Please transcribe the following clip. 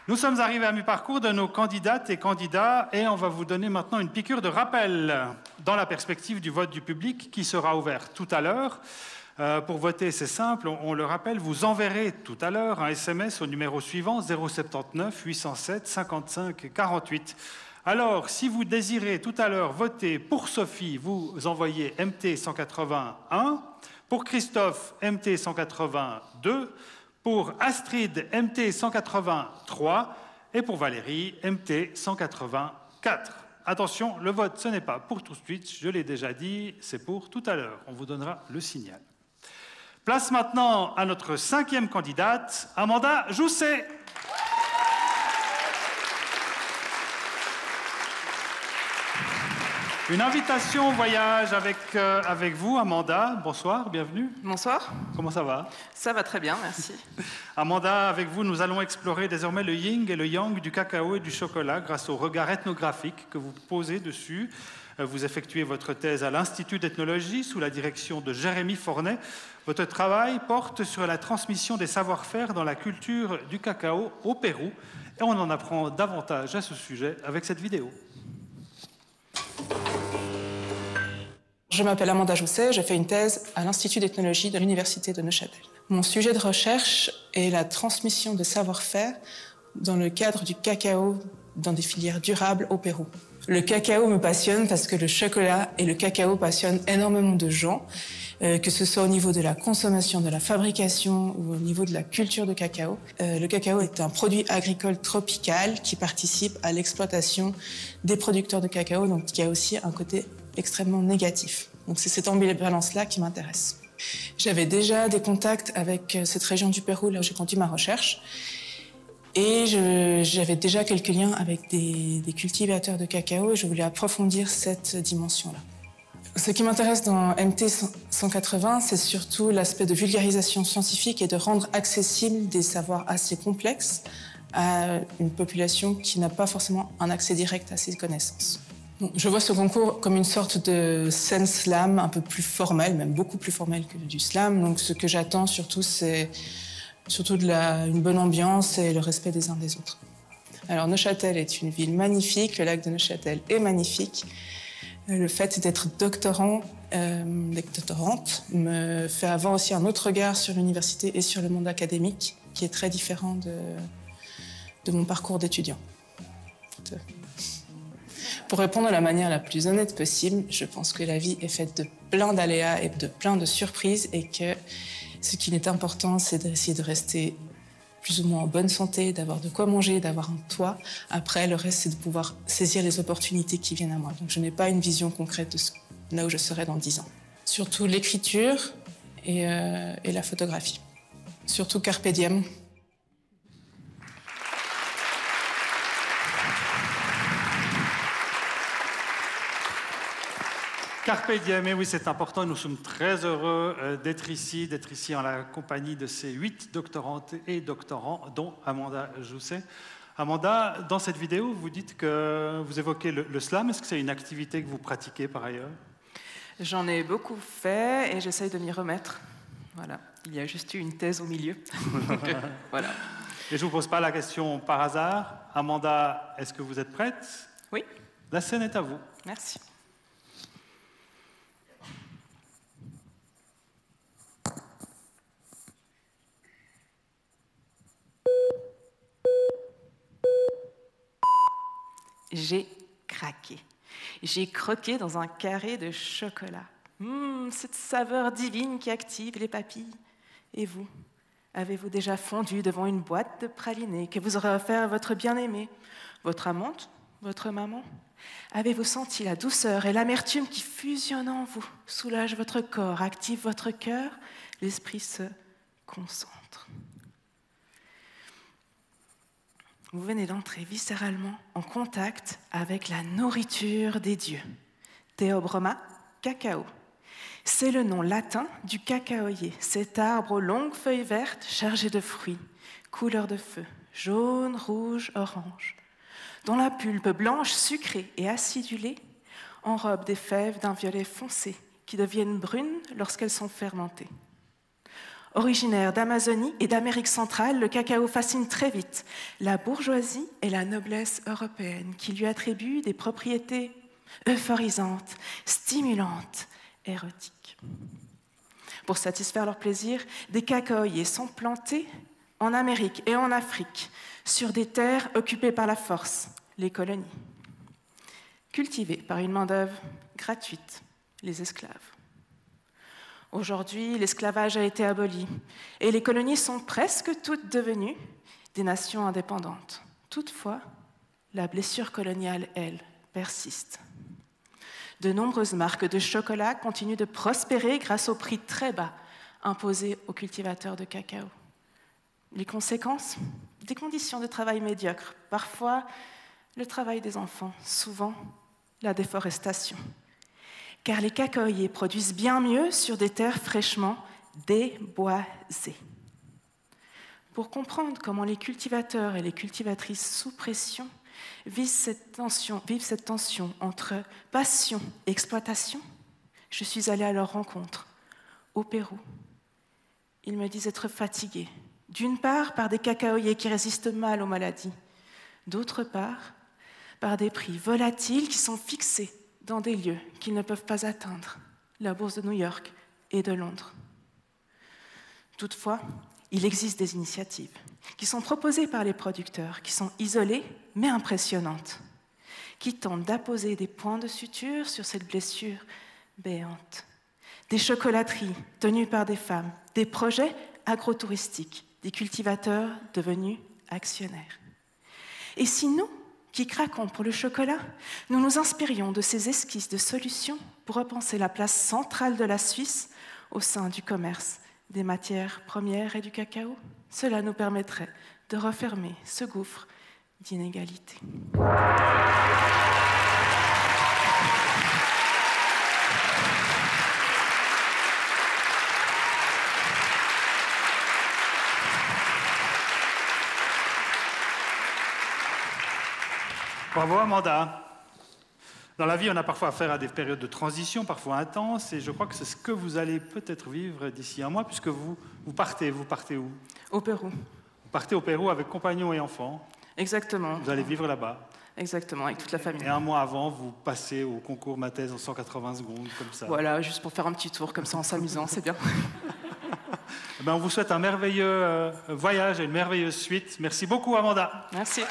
Nous sommes arrivés à mi-parcours de nos candidates et candidats et on va vous donner maintenant une piqûre de rappel dans la perspective du vote du public qui sera ouvert tout à l'heure. Pour voter, c'est simple, on le rappelle, vous enverrez tout à l'heure un SMS au numéro suivant 079 807 55 48. Alors, si vous désirez tout à l'heure voter pour Sophie, vous envoyez MT 181, pour Christophe, MT 182, pour Astrid, MT 183 et pour Valérie, MT 184. Attention, le vote, ce n'est pas pour tout de suite, je l'ai déjà dit, c'est pour tout à l'heure. On vous donnera le signal. Place maintenant à notre 5e candidate, Amanda Jousset. Une invitation au voyage avec vous, Amanda. Bonsoir, bienvenue. Bonsoir. Comment ça va? Ça va très bien, merci. Amanda, avec vous, nous allons explorer désormais le yin et le yang du cacao et du chocolat grâce au regard ethnographique que vous posez dessus. Vous effectuez votre thèse à l'Institut d'ethnologie sous la direction de Jérémy Fornet. Votre travail porte sur la transmission des savoir-faire dans la culture du cacao au Pérou. Et on en apprend davantage à ce sujet avec cette vidéo. Je m'appelle Amanda Jousset, j'ai fait une thèse à l'Institut d'ethnologie de l'Université de Neuchâtel. Mon sujet de recherche est la transmission de savoir-faire dans le cadre du cacao dans des filières durables au Pérou. Le cacao me passionne parce que le chocolat et le cacao passionnent énormément de gens, que ce soit au niveau de la consommation, de la fabrication ou au niveau de la culture de cacao. Le cacao est un produit agricole tropical qui participe à l'exploitation des producteurs de cacao, donc il y a aussi un côté extrêmement négatif. Donc c'est cette ambivalence-là qui m'intéresse. J'avais déjà des contacts avec cette région du Pérou là où j'ai conduit ma recherche. Et j'avais déjà quelques liens avec des cultivateurs de cacao et je voulais approfondir cette dimension-là. Ce qui m'intéresse dans MT 180, c'est surtout l'aspect de vulgarisation scientifique et de rendre accessible des savoirs assez complexes à une population qui n'a pas forcément un accès direct à ces connaissances. Donc, je vois ce concours comme une sorte de scène slam un peu plus formelle, même beaucoup plus formelle que du slam. Donc ce que j'attends surtout, c'est une bonne ambiance et le respect des uns des autres. Alors Neuchâtel est une ville magnifique, le lac de Neuchâtel est magnifique. Le fait d'être doctorante me fait avoir aussi un autre regard sur l'université et sur le monde académique qui est très différent de mon parcours d'étudiant. Pour répondre de la manière la plus honnête possible, je pense que la vie est faite de plein d'aléas et de plein de surprises et que ce qui est important, c'est d'essayer de rester plus ou moins en bonne santé, d'avoir de quoi manger, d'avoir un toit. Après, le reste, c'est de pouvoir saisir les opportunités qui viennent à moi. Donc, je n'ai pas une vision concrète de là où je serai dans 10 ans. Surtout l'écriture et la photographie. Surtout carpe diem. Carpe diem, et oui, c'est important. Nous sommes très heureux d'être ici en la compagnie de ces 8 doctorantes et doctorants, dont Amanda Jousset. Amanda, dans cette vidéo, vous dites que vous évoquez le slam. Est-ce que c'est une activité que vous pratiquez par ailleurs? J'en ai beaucoup fait et j'essaye de m'y remettre. Voilà. Il y a juste eu une thèse au milieu. Donc, voilà. Et je ne vous pose pas la question par hasard. Amanda, est-ce que vous êtes prête? Oui. La scène est à vous. Merci. J'ai craqué. J'ai croqué dans un carré de chocolat. Cette saveur divine qui active les papilles. Et vous, avez-vous déjà fondu devant une boîte de pralinés que vous aurez offert à votre bien-aimé, votre amante, votre maman? Avez-vous senti la douceur et l'amertume qui fusionnent en vous, soulagent votre corps, activent votre cœur? L'esprit se concentre. Vous venez d'entrer viscéralement en contact avec la nourriture des dieux. Theobroma cacao. C'est le nom latin du cacaoyer, cet arbre aux longues feuilles vertes chargé de fruits, couleur de feu, jaune, rouge, orange, dont la pulpe blanche, sucrée et acidulée enrobe des fèves d'un violet foncé qui deviennent brunes lorsqu'elles sont fermentées. Originaire d'Amazonie et d'Amérique centrale, le cacao fascine très vite la bourgeoisie et la noblesse européenne qui lui attribuent des propriétés euphorisantes, stimulantes, érotiques. Pour satisfaire leur plaisir, des cacaoyers sont plantés en Amérique et en Afrique, sur des terres occupées par la force, les colonies, cultivées par une main-d'œuvre gratuite, les esclaves. Aujourd'hui, l'esclavage a été aboli et les colonies sont presque toutes devenues des nations indépendantes. Toutefois, la blessure coloniale, elle, persiste. De nombreuses marques de chocolat continuent de prospérer grâce au prix très bas imposé aux cultivateurs de cacao. Les conséquences? Des conditions de travail médiocres, parfois le travail des enfants, souvent la déforestation. Car les cacaoyers produisent bien mieux sur des terres fraîchement déboisées. Pour comprendre comment les cultivateurs et les cultivatrices sous pression vivent cette tension entre passion et exploitation, je suis allée à leur rencontre au Pérou. Ils me disent être fatigués, d'une part par des cacaoyers qui résistent mal aux maladies, d'autre part par des prix volatiles qui sont fixés dans des lieux qu'ils ne peuvent pas atteindre, la bourse de New York et de Londres. Toutefois, il existe des initiatives qui sont proposées par les producteurs, qui sont isolées mais impressionnantes, qui tentent d'apposer des points de suture sur cette blessure béante. Des chocolateries tenues par des femmes, des projets agrotouristiques, des cultivateurs devenus actionnaires. Et si nous, qui craquons pour le chocolat, nous nous inspirions de ces esquisses de solutions pour repenser la place centrale de la Suisse au sein du commerce des matières premières et du cacao, cela nous permettrait de refermer ce gouffre d'inégalité. Bravo Amanda. Dans la vie, on a parfois affaire à des périodes de transition, parfois intenses, et je crois que c'est ce que vous allez peut-être vivre d'ici un mois, puisque vous partez où? Au Pérou. Vous partez au Pérou avec compagnons et enfants. Exactement. Vous allez vivre là-bas. Exactement, avec toute la famille. Et un mois avant, vous passez au concours ma thèse en 180 secondes, comme ça. Voilà, juste pour faire un petit tour, comme ça, en s'amusant, c'est bien. On vous souhaite un merveilleux voyage et une merveilleuse suite. Merci beaucoup, Amanda. Merci.